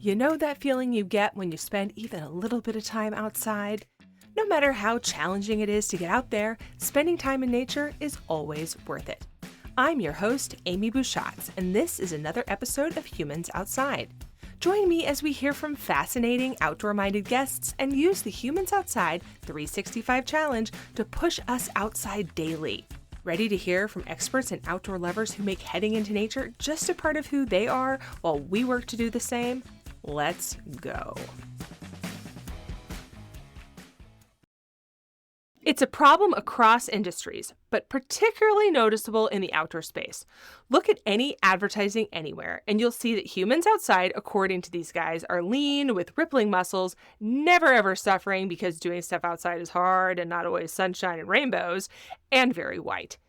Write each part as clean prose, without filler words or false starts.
You know that feeling you get when you spend even a little bit of time outside? No matter how challenging it is to get out there, spending time in nature is always worth it. I'm your host, Amy Bouchatz, and this is another episode of Humans Outside. Join me as we hear from fascinating outdoor-minded guests and use the Humans Outside 365 Challenge to push us outside daily. Ready to hear from experts and outdoor lovers who make heading into nature just a part of who they are while we work to do the same? Let's go. It's a problem across industries, but particularly noticeable in the outdoor space. Look at any advertising anywhere, and you'll see that humans outside, according to these guys, are lean with rippling muscles, never ever suffering because doing stuff outside is hard and not always sunshine and rainbows, and very white.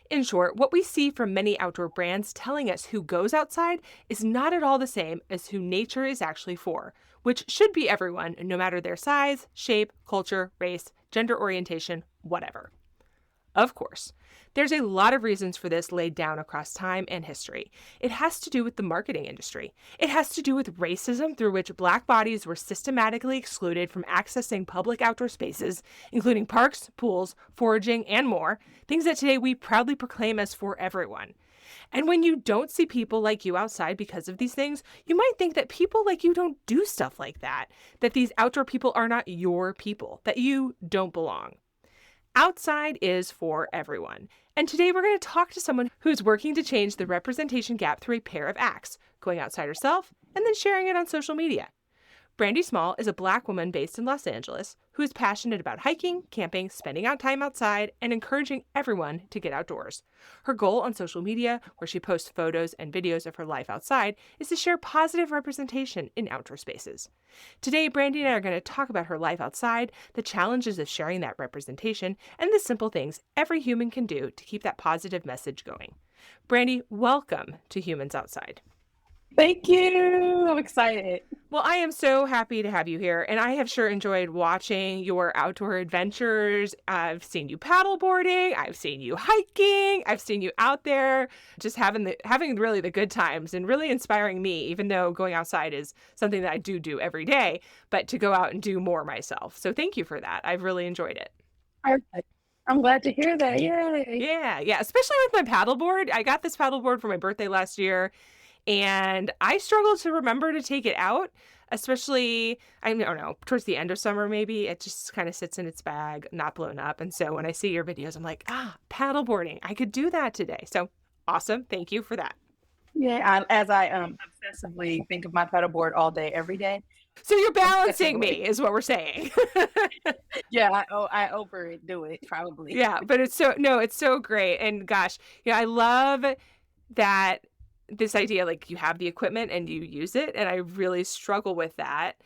In short, what we see from many outdoor brands telling us who goes outside is not at all the same as who nature is actually for, which should be everyone, no matter their size, shape, culture, race, gender orientation, whatever. Of course, there's a lot of reasons for this laid down across time and history. It has to do with the marketing industry. It has to do with racism through which Black bodies were systematically excluded from accessing public outdoor spaces, including parks, pools, foraging, and more, things that today we proudly proclaim as for everyone. And when you don't see people like you outside because of these things, you might think that people like you don't do stuff like that these outdoor people are not your people, that you don't belong. Outside is for everyone. And today we're going to talk to someone who's working to change the representation gap through a pair of acts, going outside herself and then sharing it on social media. Brandi Small is a Black woman based in Los Angeles who is passionate about hiking, camping, spending out time outside, and encouraging everyone to get outdoors. Her goal on social media, where she posts photos and videos of her life outside, is to share positive representation in outdoor spaces. Today, Brandi and I are going to talk about her life outside, the challenges of sharing that representation, and the simple things every human can do to keep that positive message going. Brandi, welcome to Humans Outside. Thank you. I'm excited. Well, I am so happy to have you here, and I have sure enjoyed watching your outdoor adventures. I've seen you paddleboarding, I've seen you hiking, I've seen you out there just having really the good times and really inspiring me, even though going outside is something that I do every day, but to go out and do more myself. So thank you for that. I've really enjoyed it. Perfect. I'm glad to hear that. Yay. Yeah, especially with my paddleboard. I got this paddleboard for my birthday last year. And I struggle to remember to take it out, especially, I don't know, towards the end of summer, maybe. It just kind of sits in its bag, not blown up. And so when I see your videos, I'm like, paddleboarding. I could do that today. So awesome. Thank you for that. Yeah, as I obsessively think of my paddleboard all day, every day. So you're balancing me is what we're saying. Yeah, I overdo it probably. Yeah, but it's so great. And gosh, I love that this idea, like you have the equipment and you use it. And I really struggle with that.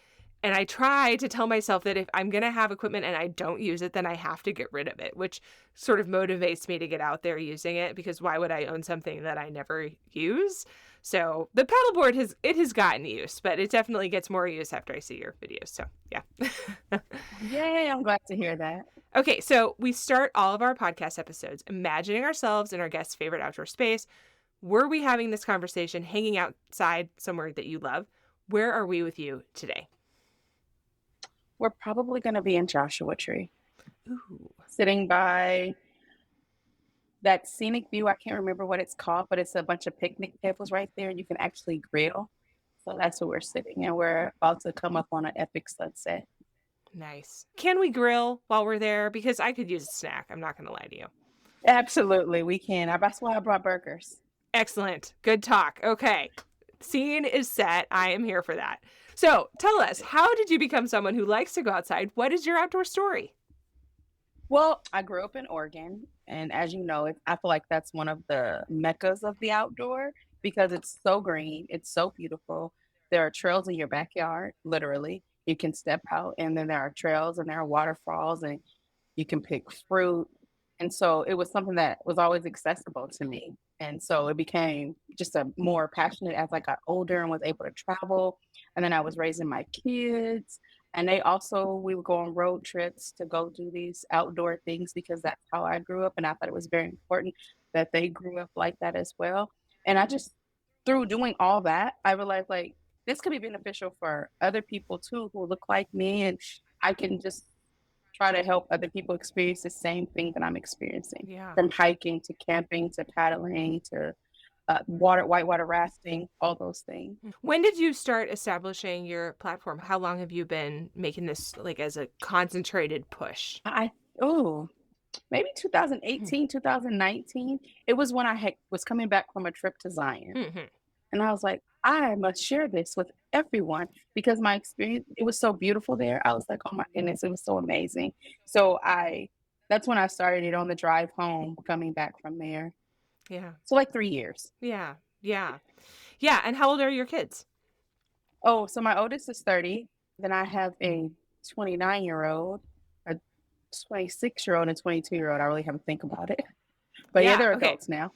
And I try to tell myself that if I'm going to have equipment and I don't use it, then I have to get rid of it, which sort of motivates me to get out there using it, because why would I own something that I never use? So the paddleboard has gotten use, but it definitely gets more use after I see your videos. So yeah. Yay, I'm glad to hear that. Okay, so we start all of our podcast episodes imagining ourselves in our guest's favorite outdoor space. Were we having this conversation hanging outside somewhere that you love? Where are we with you today? We're probably going to be in Joshua Tree. Ooh. Sitting by that scenic view. I can't remember what it's called, but it's a bunch of picnic tables right there, and you can actually grill. So that's where we're sitting, and we're about to come up on an epic sunset. Nice. Can we grill while we're there? Because I could use a snack. I'm not going to lie to you. Absolutely, we can. That's why I brought burgers. Excellent. Good talk. Okay. Scene is set. I am here for that. So tell us, how did you become someone who likes to go outside? What is your outdoor story? Well, I grew up in Oregon, and as you know, I feel like that's one of the meccas of the outdoor because it's so green, it's so beautiful. There are trails in your backyard, literally. You can step out, and then there are trails and there are waterfalls, and you can pick fruit. And so it was something that was always accessible to me. And so it became just a more passionate as I got older and was able to travel. And then I was raising my kids. And we would go on road trips to go do these outdoor things because that's how I grew up. And I thought it was very important that they grew up like that as well. And I just, through doing all that, I realized like this could be beneficial for other people too who look like me, and I can just try to help other people experience the same thing that I'm experiencing. Yeah. From hiking to camping to paddling to whitewater rafting, all those things. When did you start establishing your platform? How long have you been making this like as a concentrated push? I oh maybe 2018, 2019. It was when was coming back from a trip to Zion. Mm-hmm. And I was like, I must share this with everyone because my experience, it was so beautiful there. I was like, oh my goodness, it was so amazing. So that's when I started it on the drive home coming back from there. Yeah. So like 3 years. Yeah. Yeah. Yeah. And how old are your kids? Oh, so my oldest is 30. Then I have a 29-year-old, a 26-year-old, and a 22-year-old. I really haven't to think about it. But yeah, Yeah. they're Okay. adults now.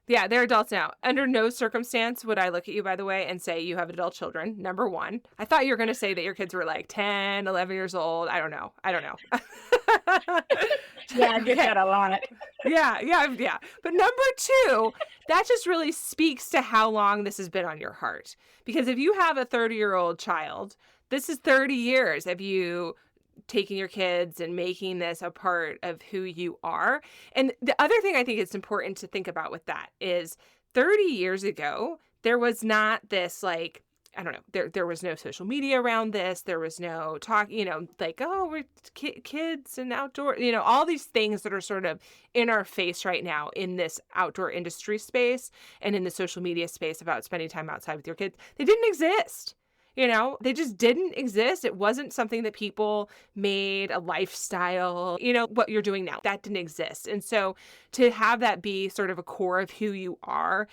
Yeah, they're adults now. Under no circumstance would I look at you, by the way, and say you have adult children. Number one. I thought you were going to say that your kids were like 10, 11 years old. I don't know. I don't know. Yeah, I get Okay. that a lot. Yeah, yeah, yeah. But number two, that just really speaks to how long this has been on your heart. Because if you have a 30-year-old child, this is 30 years of you taking your kids and making this a part of who you are. And the other thing I think it's important to think about with that is 30 years ago, there was not this like, I don't know, there was no social media around this. There was no talk, like, oh, we're kids and outdoor, all these things that are sort of in our face right now in this outdoor industry space and in the social media space about spending time outside with your kids. They didn't exist. They just didn't exist. It wasn't something that people made a lifestyle, what you're doing now. That didn't exist. And so to have that be sort of a core of who you are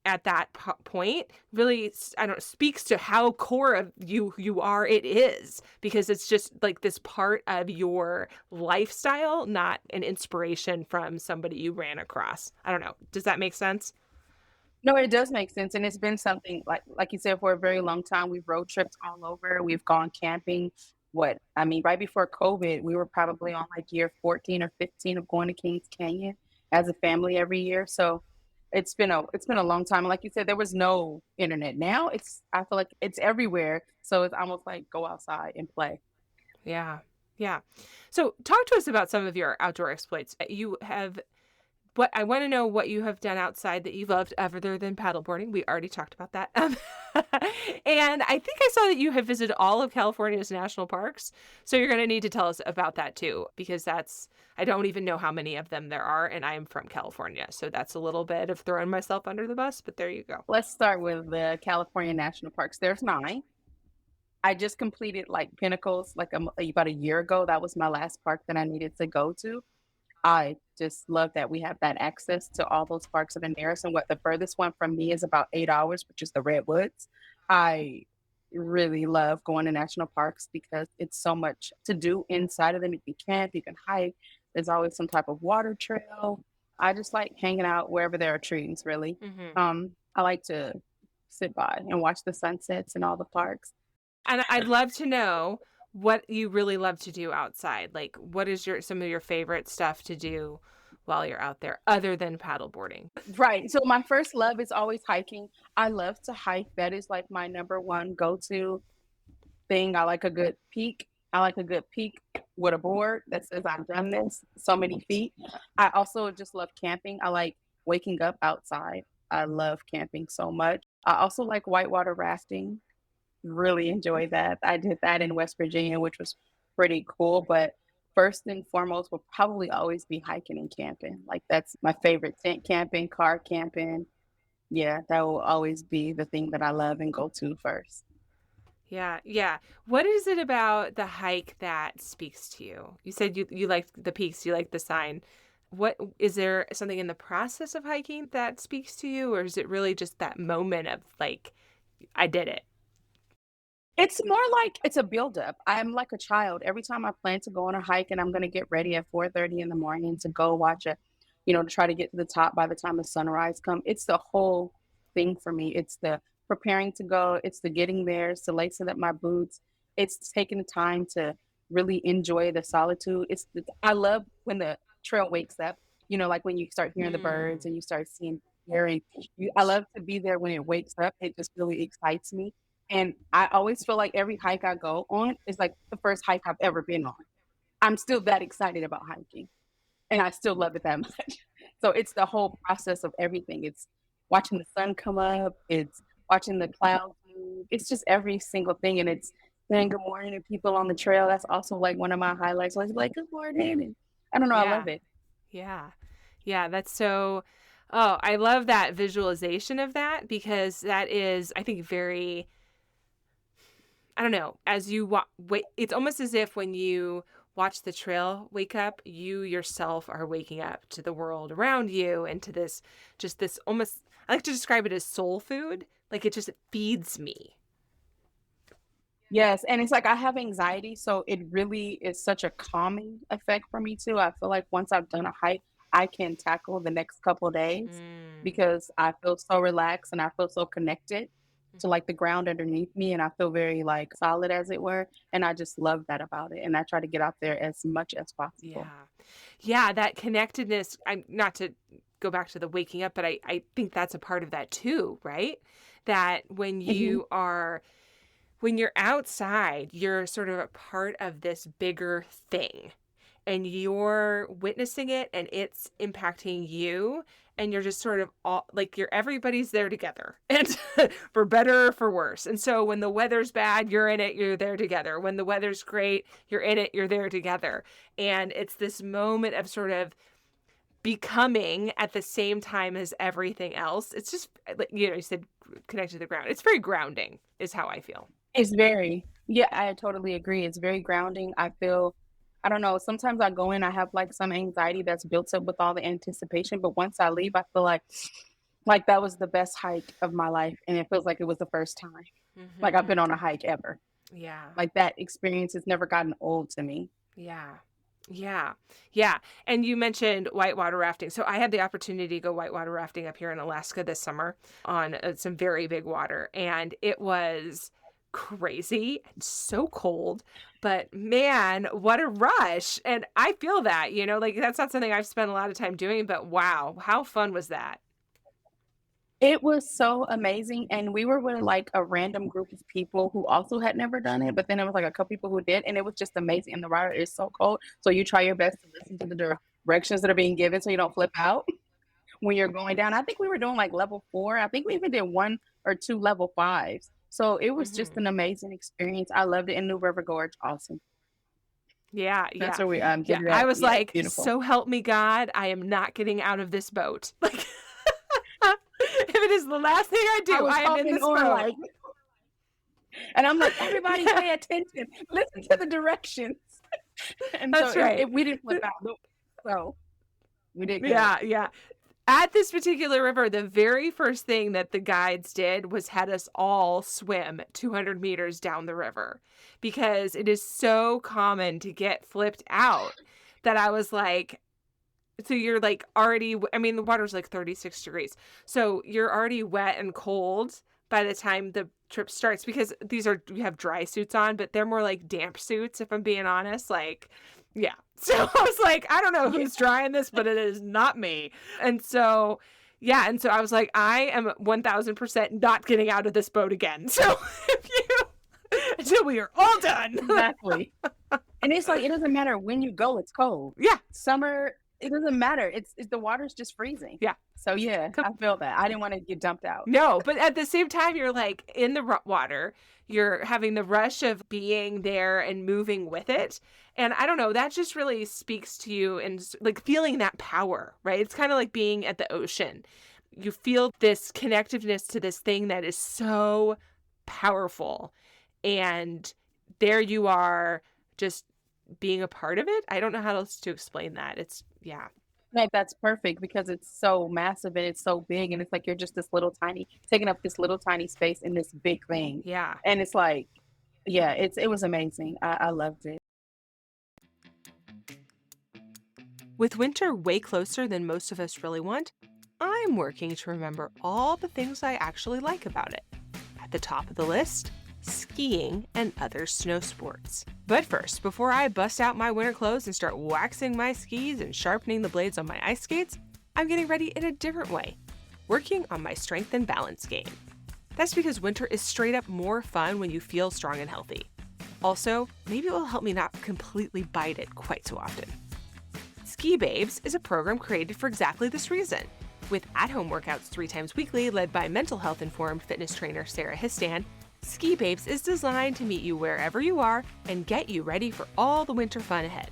at that point really, I don't know, speaks to how core of you are it is, because it's just like this part of your lifestyle, not an inspiration from somebody you ran across. I don't know. Does that make sense? No, it does make sense, and it's been something like you said for a very long time. We've road tripped all over. We've gone camping. Right before COVID, we were probably on like year 14 or 15 of going to Kings Canyon as a family every year. So it's been a long time. Like you said, there was no internet. Now I feel like it's everywhere. So it's almost like go outside and play. Yeah. Yeah. So talk to us about some of your outdoor exploits. You have What I want to know what you have done outside that you loved other than paddleboarding. We already talked about that. And I think I saw that you have visited all of California's national parks. So you're going to need to tell us about that too, because I don't even know how many of them there are. And I am from California. So that's a little bit of throwing myself under the bus, but there you go. Let's start with the California national parks. There's 9. I just completed like Pinnacles like about a year ago. That was my last park that I needed to go to. I just love that we have that access to all those parks that are near us. And what the furthest one from me is about 8 hours, which is the Redwoods. I really love going to national parks because it's so much to do inside of them. You can camp, you can hike. There's always some type of water trail. I just like hanging out wherever there are trees, really. Hmm. I like to sit by and watch the sunsets in all the parks. And I'd love to know what you really love to do outside. Like, what is some of your favorite stuff to do while you're out there other than paddleboarding? Right. So my first love is always hiking. I love to hike. That is like my number one go-to thing. I like a good peak. I like a good peak with a board that says I've done this so many feet. I also just love camping. I like waking up outside. I love camping so much. I also like whitewater rafting. Really enjoy that. I did that in West Virginia, which was pretty cool. But first and foremost will probably always be hiking and camping. Like that's my favorite. Tent camping, car camping. Yeah, that will always be the thing that I love and go to first. Yeah, yeah. What is it about the hike that speaks to you? You said you like the peaks, you like the sign. What is there something in the process of hiking that speaks to you, or is it really just that moment of like, I did it? It's more like it's a buildup. I'm like a child. Every time I plan to go on a hike and I'm gonna get ready at 4:30 in the morning to go watch to try to get to the top by the time the sunrise come. It's the whole thing for me. It's the preparing to go, it's the getting there, it's the lacing up my boots, it's taking the time to really enjoy the solitude. I love when the trail wakes up, like when you start hearing the birds Mm. and you start seeing air and I love to be there when it wakes up. It just really excites me. And I always feel like every hike I go on is like the first hike I've ever been on. I'm still that excited about hiking, and I still love it that much. So it's the whole process of everything. It's watching the sun come up, it's watching the clouds move. It's just every single thing, and it's saying good morning to people on the trail. That's also like one of my highlights. Like good morning, and I don't know, I Yeah. love it. Yeah. Yeah. That's so. Oh, I love that visualization of that because that is, I think, very, I don't know, as you wait, it's almost as if when you watch the trail wake up, you yourself are waking up to the world around you and to this, just this almost, I like to describe it as soul food. Like it just feeds me. Yes, and it's like I have anxiety, so it really is such a calming effect for me too. I feel like once I've done a hike, I can tackle the next couple days Mm. because I feel so relaxed and I feel so connected to like the ground underneath me and I feel very like solid as it were. And I just love that about it. And I try to get out there as much as possible. Yeah. Yeah, that connectedness, I'm not to go back to the waking up, but I think that's a part of that too, right? That Hmm. when you're outside, you're sort of a part of this bigger thing and you're witnessing it and it's impacting you and you're just sort of all like you're everybody's there together and for better or for worse. And so when the weather's bad, you're in it, you're there together. When the weather's great, you're in it, you're there together. And it's this moment of sort of becoming at the same time as everything else. It's just like you said connected to the ground. It's very grounding is how I feel. It's very, yeah, I totally agree. It's very grounding. I feel, I don't know, sometimes I go in, I have like some anxiety that's built up with all the anticipation, but once I leave, I feel like that was the best hike of my life, and it feels like it was the first time. Like I've been Mhm. on a hike ever. Yeah. Like that experience has never gotten old to me. Yeah. Yeah. Yeah. And you mentioned whitewater rafting. So I had the opportunity to go whitewater rafting up here in Alaska this summer on some very big water. And it was crazy and so cold. But man, what a rush. And I feel that, like that's not something I've spent a lot of time doing, but wow, how fun was that? It was so amazing, and we were with like a random group of people who also had never done it, but then it was like a couple people who did, and it was just amazing. And the water is so cold, so you try your best to listen to the directions that are being given, so you don't flip out when you're going down. I think we were doing like level 4. I think we even did 1 or 2 level 5s. So it was just Hmm. an amazing experience. I loved it. In New River Gorge, awesome. Yeah. That's Yeah. where we Yeah. did I that. was Yeah, it's like, beautiful. so help me God, I am not getting out of this boat. Like, if it is the last thing I I do, was I am in hopping this on boat. like, and I'm like, everybody Yeah, pay attention, listen to the directions. And so that's right. we didn't flip out. So we did good. Yeah, yeah. At this particular river, the very first thing that the guides did was had us all swim 200 meters down the river because it is so common to get flipped out that I was like, so you're like already, I mean, the water's like 36 degrees. So you're already wet and cold by the time the trip starts because we have dry suits on, but they're more like damp suits, if I'm being honest. Like, yeah. So I was like, I don't know Yeah. who's drying this, but it is not me. And so, yeah. And so I was like, I am 1000% not getting out of this boat again. So if you, until we are all done. Exactly. And it's like it doesn't matter when you go, it's cold. Yeah. Summer, it doesn't matter. It's the water's just freezing. Yeah. So yeah, I felt that. I didn't want to get dumped out. No, but at the same time, you're like in the water. You're having the rush of being there and moving with it. And I don't know, that just really speaks to you and like feeling that power, right? It's kind of like being at the ocean. You feel this connectiveness to this thing that is so powerful. And there you are just being a part of it. I don't know how else to explain that. It's, yeah. Like that's perfect because it's so massive and it's so big and it's like you're just this little tiny taking up this little tiny space in this big thing. Yeah. And it's like, yeah, it was amazing. I loved it. With winter way closer than most of us really want, I'm working to remember all the things I actually like about it. At the top of the list, skiing and other snow sports. But first, before I bust out my winter clothes and start waxing my skis and sharpening the blades on my ice skates, I'm getting ready in a different way, working on my strength and balance game. That's because winter is straight up more fun when you feel strong and healthy. Also, maybe it will help me not completely bite it quite so often. Ski Babes is a program created for exactly this reason. With at-home workouts 3 times weekly led by mental health-informed fitness trainer Sarah Histan, Ski Babes is designed to meet you wherever you are and get you ready for all the winter fun ahead.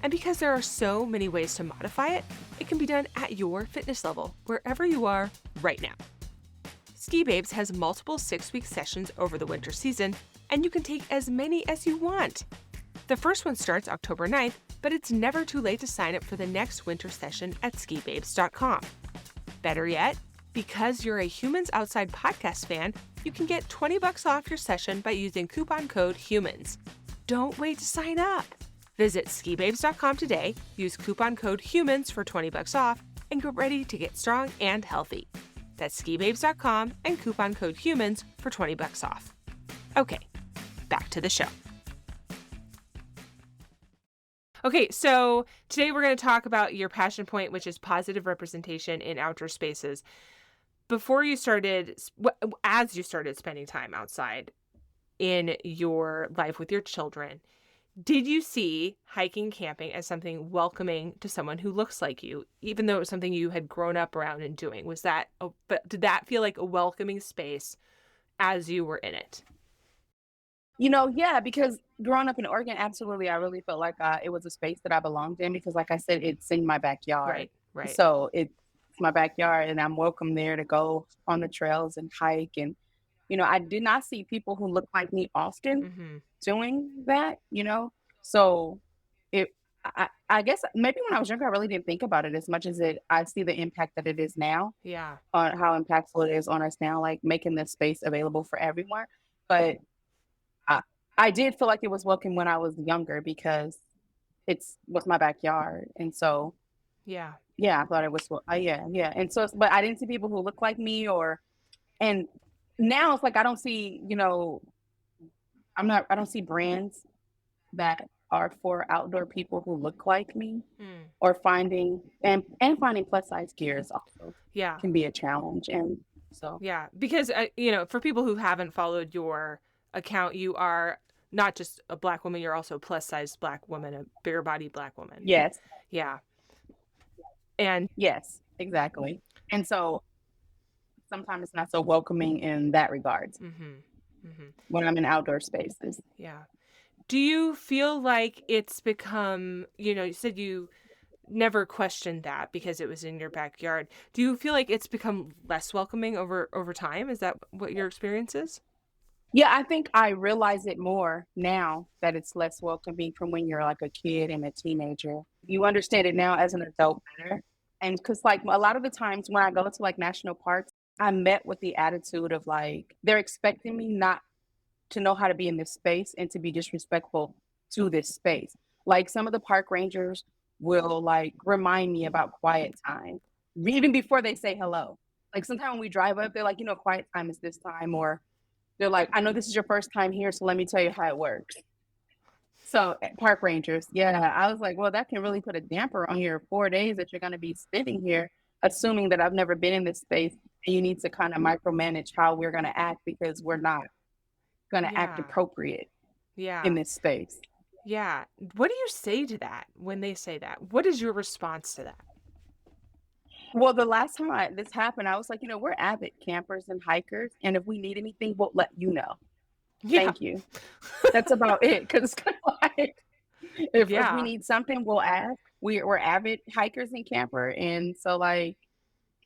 And because there are so many ways to modify it, it can be done at your fitness level, wherever you are right now. Ski Babes has multiple 6-week sessions over the winter season, and you can take as many as you want. The first one starts October 9th, but it's never too late to sign up for the next winter session at skibabes.com. Better yet, because you're a Humans Outside podcast fan, you can get $20 off your session by using coupon code HUMANS. Don't wait to sign up. Visit skibabes.com today, use coupon code HUMANS for $20 off, and get ready to get strong and healthy. That's skibabes.com and coupon code HUMANS for $20 off. Okay, back to the show. Okay, so today we're going to talk about your passion point, which is positive representation in outdoor spaces. As you started spending time outside in your life with your children, did you see hiking, camping as something welcoming to someone who looks like you, even though it was something you had grown up around and doing? But did that feel like a welcoming space as you were in it? Yeah, because growing up in Oregon, absolutely, I really felt like it was a space that I belonged in because, like I said, it's in my backyard. Right. So it's my backyard, and I'm welcome there to go on the trails and hike. And, I did not see people who look like me often Mm-hmm. doing that. So I guess maybe when I was younger, I really didn't think about it as much as I see the impact that it is now, Yeah. on how impactful it is on us now, like making this space available for everyone. But I, I did feel like it was welcome when I was younger because it's was my backyard. And so, Yeah. yeah, I thought it was, yeah, yeah. And so, but I didn't see people who look like me and now it's like, I don't see, I don't see brands that are for outdoor people who look like me, Mm. or finding plus size gear is also Yeah. can be a challenge. And so, Yeah. Because, for people who haven't followed your account, you are not just a Black woman, you're also a plus size Black woman, a bigger body Black woman. yes, Yeah. And yes, exactly. And so sometimes it's not so welcoming in that regard when I'm in outdoor spaces. yeah. Do you feel like it's become, you said you never questioned that because it was in your backyard. Do you feel like it's become less welcoming over time? Is that what your experience is? Yeah, I think I realize it more now that it's less welcoming from when you're like a kid and a teenager. You understand it now as an adult better. And because, like, a lot of the times when I go to like national parks, I'm met with the attitude of like, they're expecting me not to know how to be in this space and to be disrespectful to this space. Like, some of the park rangers will like remind me about quiet time even before they say hello. Like, sometimes when we drive up, they're like, quiet time is this time, or they're like, I know this is your first time here, so let me tell you how it works. So, park rangers, yeah, I was like, well, that can really put a damper on your 4 days that you're going to be spending here, assuming that I've never been in this space, and you need to kind of micromanage how we're going to act because we're not going to act Yeah. appropriate Yeah. in this space. Yeah. What do you say to that when they say that? What is your response to that? Well, the last time this happened, I was like, we're avid campers and hikers, and if we need anything, we'll let you know. Yeah. Thank you. That's about it. Because it's kind of like, if we Yeah. need something, we'll ask. We're avid hikers and camper, and so like,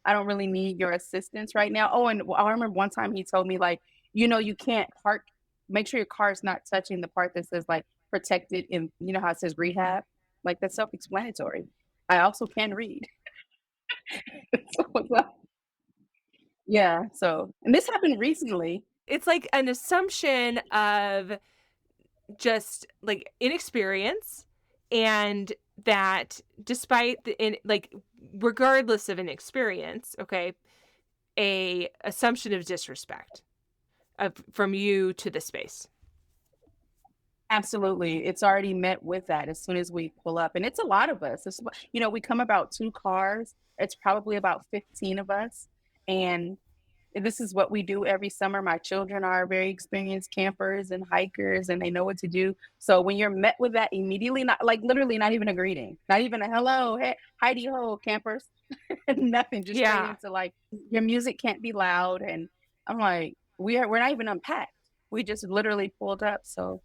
I don't really need your assistance right now. Oh, and I remember one time he told me like, you can't park. Make sure your car is not touching the part that says like protected, in how it says rehab. Like, that's self-explanatory. I also can read. So it's like, yeah. So, and this happened recently. It's like an assumption of just like inexperience, and that despite regardless of an experience, okay, a assumption of disrespect from you to the space. Absolutely. It's already met with that as soon as we pull up. And it's a lot of us. We come about 2 cars. It's probably about 15 of us. And this is what we do every summer. My children are very experienced campers and hikers, and they know what to do. So when you're met with that immediately, not like literally not even a greeting, not even a hello, hey, Heidi ho, campers, nothing, just straight Yeah. into like your music can't be loud. And I'm like, we're not even unpacked. We just literally pulled up. So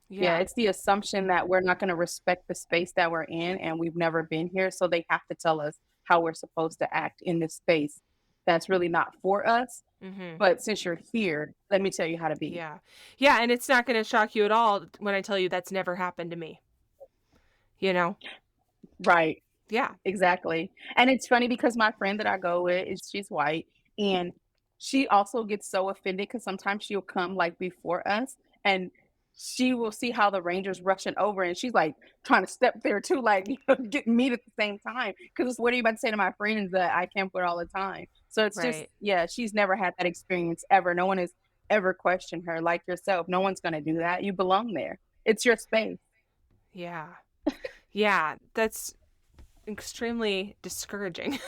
yeah, Yeah. it's the assumption that we're not going to respect the space that we're in and we've never been here. So they have to tell us how we're supposed to act in this space that's really not for us. Mhm. But since you're here, let me tell you how to be. Yeah. Yeah, and it's not gonna shock you at all when I tell you that's never happened to me, you know? Right. Yeah. Exactly. And it's funny because my friend that I go with is she's white and she also gets so offended because sometimes she'll come like before us and she will see how the Rangers rushing over and she's like trying to step there too, like get meat at the same time. Because what are you about to say to my friends that I camp with all the time? So it's just, Right. yeah, she's never had that experience ever. No one has ever questioned her like yourself. No one's gonna do that. You belong there. It's your space. Yeah. Yeah, that's extremely discouraging.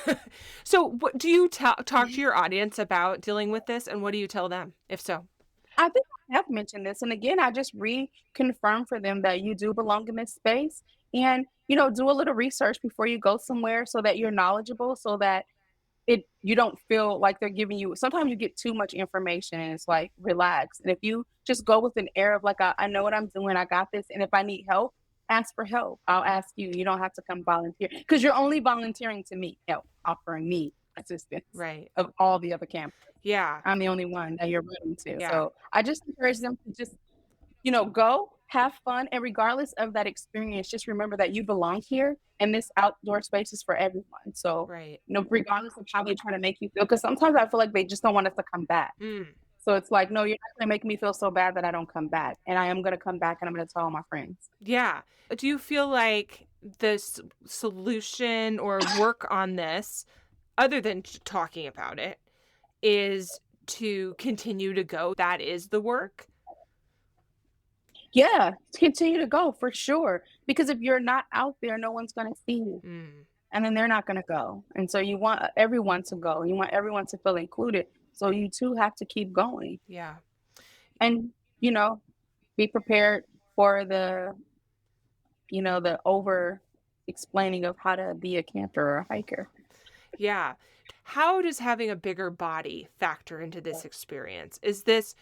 So, what do you talk to your audience about dealing with this, and what do you tell them, if so? I think I have mentioned this, and again, I just reconfirm for them that you do belong in this space, and do a little research before you go somewhere so that you're knowledgeable, so that you don't feel like they're giving you. Sometimes you get too much information, and it's like relax. And if you just go with an air of like, I know what I'm doing, I got this, and if I need help, ask for help. I'll ask you. You don't have to come volunteer because you're only volunteering to me help, offering me assistance Right. of all the other campers. Yeah. I'm the only one that you're running to. Yeah. So I just encourage them to just, go, have fun. And regardless of that experience, just remember that you belong here and this outdoor space is for everyone. So, Right. regardless of how they try to make you feel, because sometimes I feel like they just don't want us to come back. Mm. So it's like, no, you're not going to make me feel so bad that I don't come back. And I am going to come back and I'm going to tell all my friends. Yeah. Do you feel like this solution or work on this, other than talking about it, is to continue to go? That is the work? Yeah, continue to go for sure. Because if you're not out there, no one's going to see you. Mm. And then they're not going to go. And so you want everyone to go. You want everyone to feel included. So you too have to keep going Yeah. and, you know, be prepared for the over explaining of how to be a camper or a hiker. Yeah. How does having a bigger body factor into this experience? Is this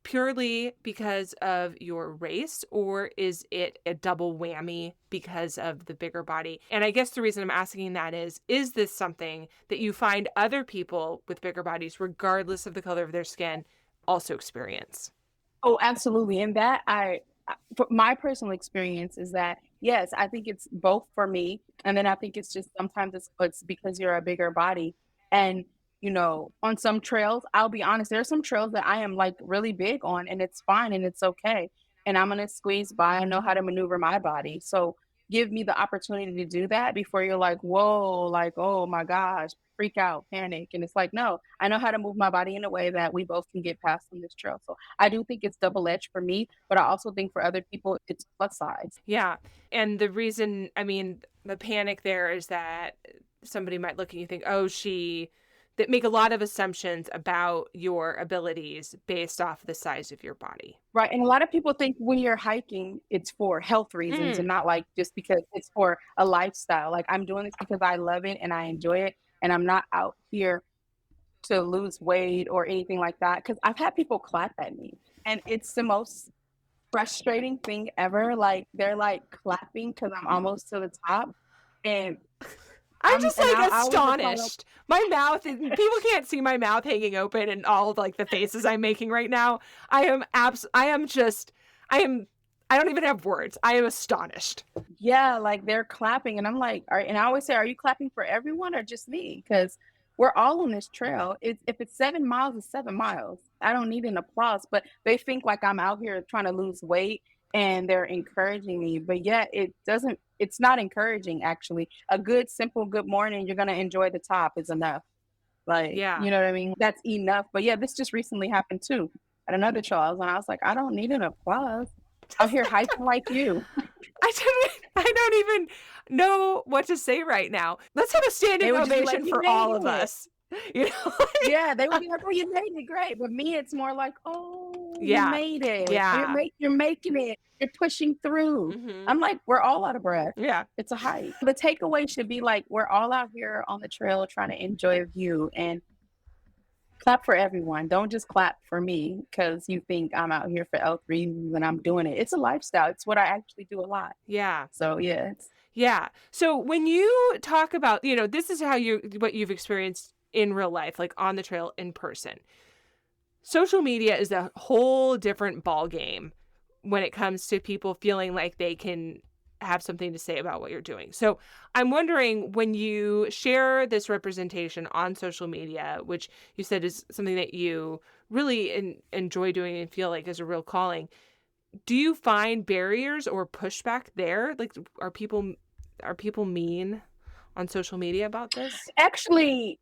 purely because of your race, or is it a double whammy because of the bigger body? And I guess the reason I'm asking that is this something that you find other people with bigger bodies, regardless of the color of their skin, also experience? Oh, absolutely. And that for my personal experience is that, yes, I think it's both for me. And then I think it's just sometimes it's because you're a bigger body. And, on some trails, I'll be honest, there are some trails that I am like really big on and it's fine and it's okay. And I'm going to squeeze by. I know how to maneuver my body. So give me the opportunity to do that before you're like, whoa, like, oh my gosh, freak out, panic. And it's like, no, I know how to move my body in a way that we both can get past on this trail. So I do think it's double edged for me, but I also think for other people, it's plus size. Yeah. And the reason, I mean, the panic there is that somebody might look and you think, oh, that make a lot of assumptions about your abilities based off the size of your body. Right. And a lot of people think when you're hiking, it's for health reasons and Mm. not like just because it's for a lifestyle. Like I'm doing this because I love it and I enjoy it. And I'm not out here to lose weight or anything like that. Cause I've had people clap at me and it's the most frustrating thing ever. Like they're like clapping because I'm almost to the top. And I'm just like I always reply like, astonished. My mouth is, people can't see my mouth hanging open and all of like the faces I'm making right now. I am I don't even have words. I am astonished. yeah, like they're clapping, and I'm like, and I always say, are you clapping for everyone or just me? Because we're all on this trail. If it's 7 miles, it's 7 miles. I don't need an applause, but they think like I'm out here trying to lose weight and they're encouraging me. But yeah, it's not encouraging actually. A good, simple good morning, you're gonna enjoy the top is enough. Like, Yeah. you know what I mean? That's enough. But yeah, this just recently happened too at another trail. And I was like, I don't need an applause. Out here hiking like you. I don't even know what to say right now. Let's have a They standing would just be like, ovation you for made all of it. us. You know? Yeah, they would be like, "Oh, you made it, great." But me, it's more like, "Oh, you Yeah. made it. Yeah. You're making it. You're pushing through." Mhm. I'm like, "We're all out of breath. Yeah. It's a hike." The takeaway should be like, we're all out here on the trail trying to enjoy a view and clap for everyone. Don't just clap for me because you think I'm out here for health reasons and I'm doing it. It's a lifestyle. It's what I actually do a lot. Yeah. So yeah, Yeah. So when you talk about, this is how what you've experienced in real life, like on the trail in person. Social media is a whole different ball game when it comes to people feeling like they can have something to say about what you're doing. So I'm wondering, when you share this representation on social media, which you said is something that you really enjoy doing and feel like is a real calling, do you find barriers or pushback there? Like, are people mean on social media about this? actually,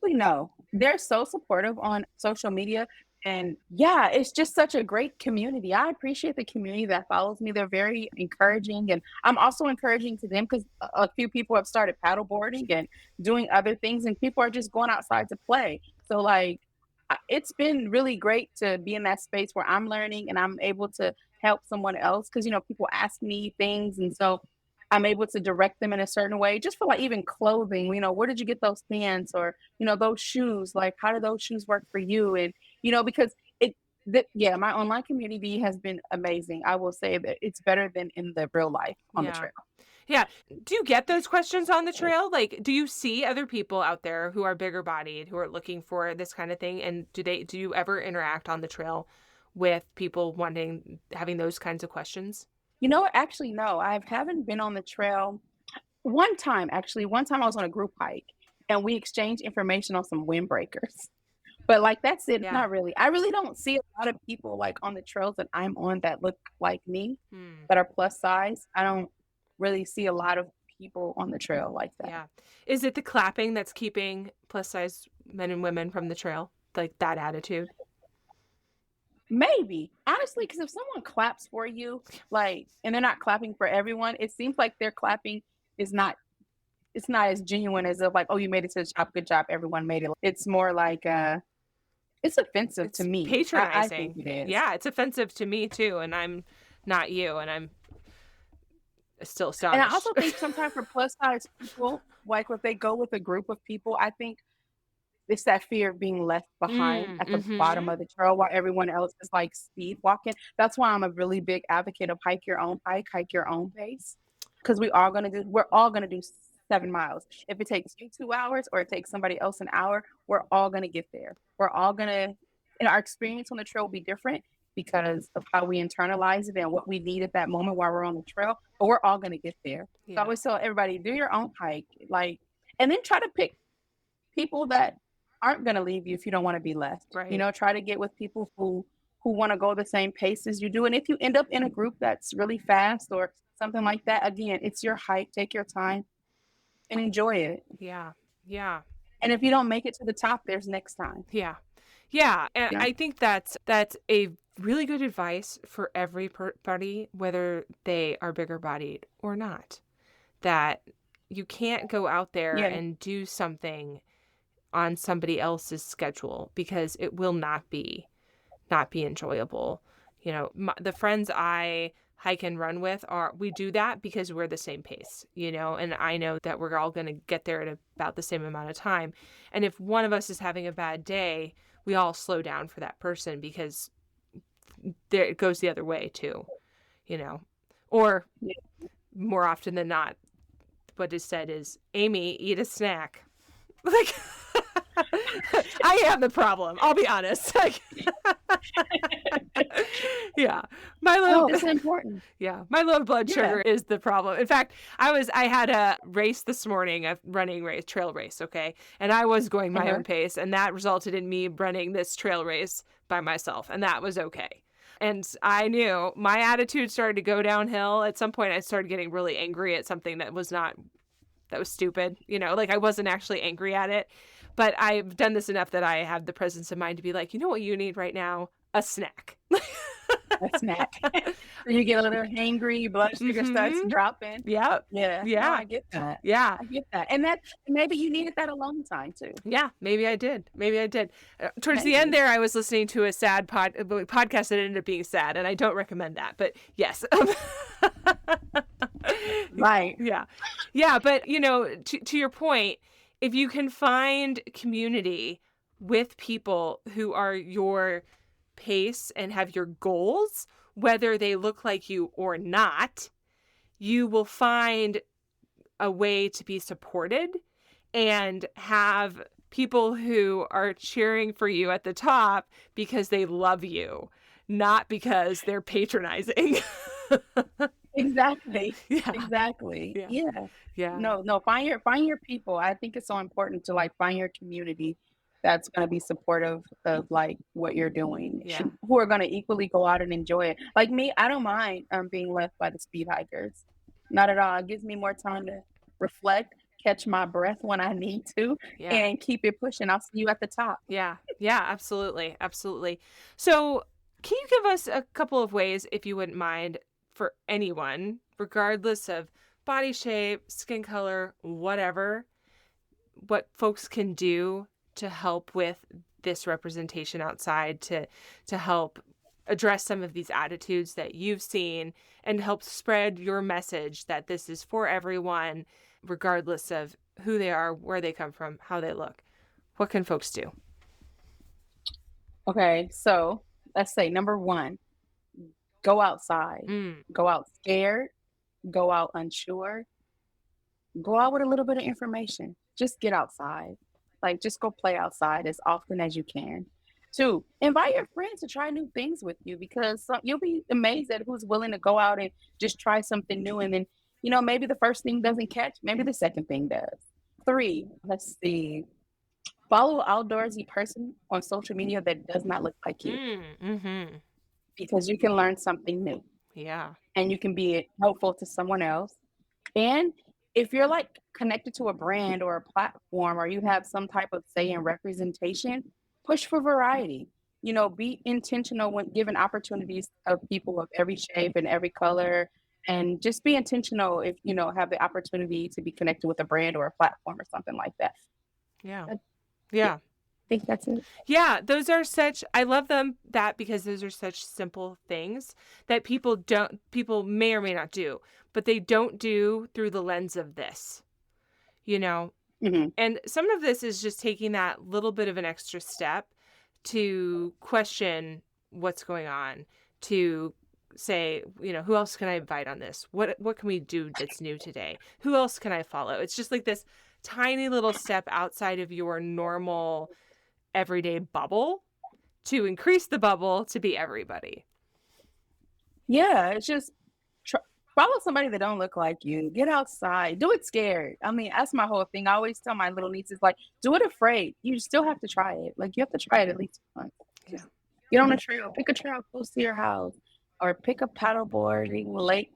no. They're so supportive on social media. And yeah, it's just such a great community. I appreciate the community that follows me. They're very encouraging. And I'm also encouraging to them because a few people have started paddleboarding and doing other things, and people are just going outside to play. So, like, it's been really great to be in that space where I'm learning and I'm able to help someone else because, people ask me things. And so I'm able to direct them in a certain way, just for like even clothing, where did you get those pants or, those shoes? Like, how do those shoes work for you? And, because yeah, my online community has been amazing. I will say that it's better than in the real life on the Yeah. trail. Yeah. Do you get those questions on the trail? Like, do you see other people out there who are bigger bodied, who are looking for this kind of thing? And do you ever interact on the trail with people having those kinds of questions? You know what? Actually, no, I haven't been on the trail. One time I was on a group hike and we exchanged information on some windbreakers. But like that's it, Yeah. not really. I really don't see a lot of people like on the trails that I'm on that look like me, Hmm. that are plus size. I don't really see a lot of people on the trail like that. Yeah. Is it the clapping that's keeping plus size men and women from the trail? Like that attitude? Maybe, honestly, because if someone claps for you, like, and they're not clapping for everyone, it seems like their clapping is not it's not as genuine as of like, oh, you made it to the top, good job, everyone made it. It's more like it's offensive to It's me. I think patronizing. it is. Yeah, it's offensive to me too, and I'm not you, and I'm still And I astonished. also think sometimes for plus size people, like if they go with a group of people, I think it's that fear of being left behind at the bottom Mm-hmm. of the trail while everyone else is like speed walking. That's why I'm a really big advocate of hike your own pace. Because we're all gonna do 7 miles. If it takes you 2 hours or it takes somebody else an hour, we're all gonna get there. We're all gonna, and our experience on the trail will be different because of how we internalize it and what we need at that moment while we're on the trail. But we're all gonna get there. So I Yeah. always tell everybody, do your own hike, like, and then try to pick people that aren't going to leave you if you don't want to be left. Right. Try to get with people who want to go the same pace as you do. And if you end up in a group that's really fast or something like that, again, it's your hike. Take your time and enjoy it. Yeah. Yeah. And if you don't make it to the top, there's next time. Yeah. Yeah. And Yeah. I think that's a really good advice for everybody, whether they are bigger bodied or not. That you can't go out there Yeah. and do something on somebody else's schedule because it will not be enjoyable. The friends I hike and run with we do that because we're the same pace, and I know that we're all going to get there at about the same amount of time. And if one of us is having a bad day, we all slow down for that person because there it goes the other way too, or Yeah. more often than not, what is said is, Amy, eat a snack. Like, I am the problem. I'll be honest. Like, yeah, my No, low, it's important. yeah, my low blood Yeah. sugar is the problem. In fact, I had a race this morning, a running race, trail race. Okay. And I was going my Uh-huh. own pace, and that resulted in me running this trail race by myself. And that was okay. And I knew my attitude started to go downhill. At some point, I started getting really angry at something that was stupid. Like I wasn't actually angry at it. But I've done this enough that I have the presence of mind to be like, you know what you need right now? A snack. a snack. So you get a little hangry, blood sugar starts Mm-hmm. dropping. Yep. Yeah, no, Yeah. I get that. Yeah. I get that. And that maybe you needed that alone time too. Yeah, maybe I did. Maybe I did. Towards the end Maybe. there, I was listening to a sad podcast that ended up being sad, and I don't recommend that. But yes. Right. Yeah. Yeah. But, to your point, if you can find community with people who are your pace and have your goals, whether they look like you or not, you will find a way to be supported and have people who are cheering for you at the top because they love you, not because they're patronizing. Exactly. Yeah. Exactly. Yeah. Yeah. Yeah. No, no, find your people. I think it's so important to like find your community that's going to be supportive of like what you're doing, Yeah. who are going to equally go out and enjoy it. Like me, I don't mind being left by the speed hikers. Not at all. It gives me more time to reflect, catch my breath when I need to, Yeah. and keep it pushing. I'll see you at the top. Yeah. Yeah. Absolutely. Absolutely. So, can you give us a couple of ways, if you wouldn't mind, for anyone, regardless of body shape, skin color, whatever, what folks can do to help with this representation outside, to help address some of these attitudes that you've seen and help spread your message that this is for everyone, regardless of who they are, where they come from, how they look? What can folks do? Okay, so let's say number one, go outside. Mm, Go out scared, go out unsure, go out with a little bit of information. Just get outside. Like, just go play outside as often as you can. Two, invite your friends to try new things with you because you'll be amazed at who's willing to go out and just try something new. And then, maybe the first thing doesn't catch, maybe the second thing does. Three, let's see, follow an outdoorsy person on social media that does not look like you mm-hmm. because you can learn something new Yeah. and you can be helpful to someone else. And if you're like connected to a brand or a platform or you have some type of say in representation, push for variety. Be intentional when given opportunities of people of every shape and every color. And just be intentional if have the opportunity to be connected with a brand or a platform or something like that. Yeah. I Yeah. think that's it. Yeah, I love them because those are such simple things that people may or may not do, but they don't do through the lens of this, you know? Hmm. And some of this is just taking that little bit of an extra step to question what's going on, to say, who else can I invite on this? What can we do that's new today? Who else can I follow? It's just like this tiny little step outside of your normal everyday bubble to increase the bubble to be everybody. Yeah, it's just follow somebody that don't look like you. Get outside. Do it scared. I mean, that's my whole thing. I always tell my little nieces, like, do it afraid. You still have to try it. Like, you have to try it at least once. Yeah. Just get on a trail. Pick a trail close to your house, or pick a paddleboarding lake.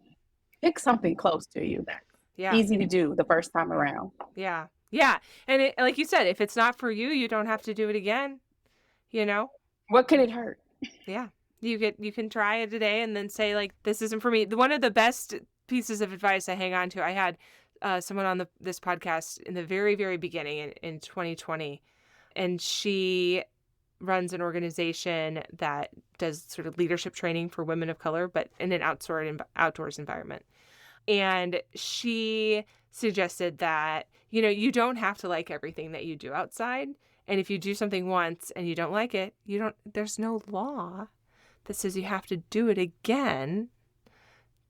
Pick something close to you that's Yeah. easy to do the first time around. Yeah. Yeah. And like you said, if it's not for you, you don't have to do it again, you know? What could it hurt? Yeah. You can try it today and then say, like, this isn't for me. One of the best pieces of advice I hang on to, I had someone on this podcast in the very, very beginning in 2020, and she runs an organization that does sort of leadership training for women of color, but in an outdoors environment. And she suggested that, you don't have to like everything that you do outside. And if you do something once and you don't like it, there's no law that says you have to do it again.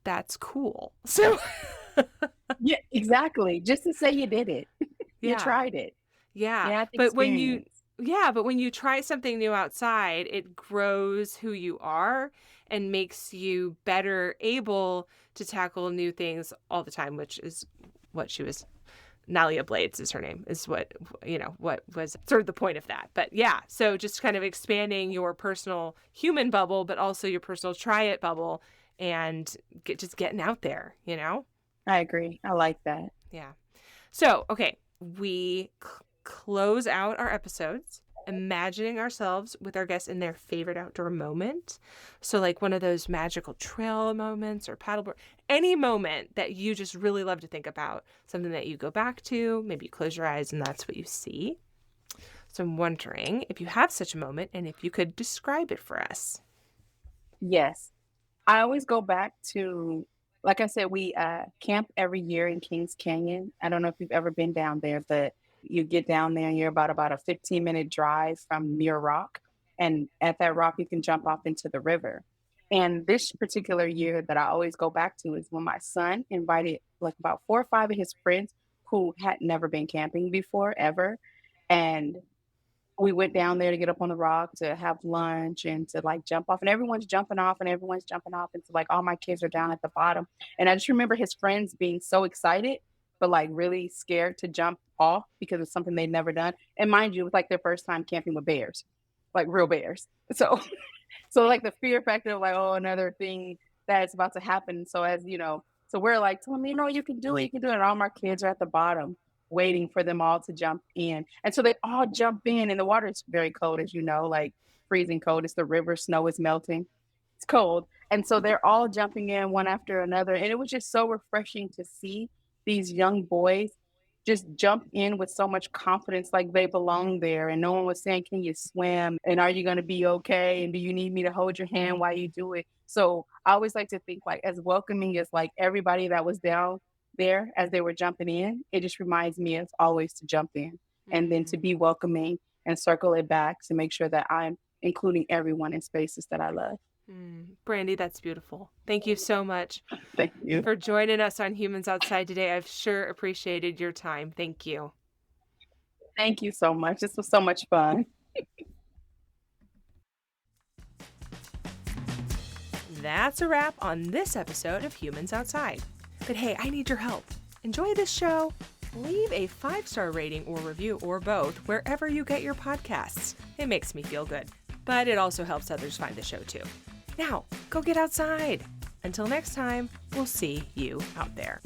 That's cool. So Yeah, exactly. Just to say you did it. You yeah. tried it. Yeah. Yeah, But when experience. when you try something new outside, it grows who you are and makes you better able to tackle new things all the time, which is what she was. Nalia Blades is her name, is what was sort of the point of that. But yeah, so just kind of expanding your personal human bubble, but also your personal try it bubble, and just getting out there, I agree. I like that. Yeah. So, okay, we close out our episodes imagining ourselves with our guests in their favorite outdoor moment. So like one of those magical trail moments or paddleboard, any moment that you just really love to think about, something that you go back to, maybe you close your eyes and that's what you see. So I'm wondering if you have such a moment and if you could describe it for us. Yes. I always go back to, like I said, we camp every year in Kings Canyon. I don't know if you've ever been down there, but you get down there and you're about a 15-minute drive from Muir Rock. And at that rock, you can jump off into the river. And this particular year that I always go back to is when my son invited like about 4 or 5 of his friends who had never been camping before, ever. And we went down there to get up on the rock to have lunch and to like jump off, and everyone's jumping off and everyone's jumping off. And so like all my kids are down at the bottom. And I just remember his friends being so excited, but like really scared to jump off because it's something they'd never done. And mind you, it was like their first time camping with bears, like real bears. So so like the fear factor of like, oh, another thing that's about to happen. So as you know, so we're like, tell me, you can do it, you can do it. And all my kids are at the bottom waiting for them all to jump in. And so they all jump in, and the water is very cold, as you know, like freezing cold. It's the river, snow is melting. It's cold. And so they're all jumping in one after another. And it was just so refreshing to see these young boys just jump in with so much confidence, like they belong there. And no one was saying, can you swim? And are you going to be okay? And do you need me to hold your hand while you do it? So I always like to think like as welcoming as like everybody that was down there as they were jumping in, it just reminds me as always to jump in and then to be welcoming and circle it back to make sure that I'm including everyone in spaces that I love. Brandi, that's beautiful. Thank you so much Thank you. for joining us on Humans Outside today. I've sure appreciated your time. Thank you. Thank you so much. This was so much fun. That's a wrap on this episode of Humans Outside. But hey, I need your help. Enjoy this show? Leave a 5-star rating or review or both wherever you get your podcasts. It makes me feel good, but it also helps others find the show too. Now, go get outside. Until next time, we'll see you out there.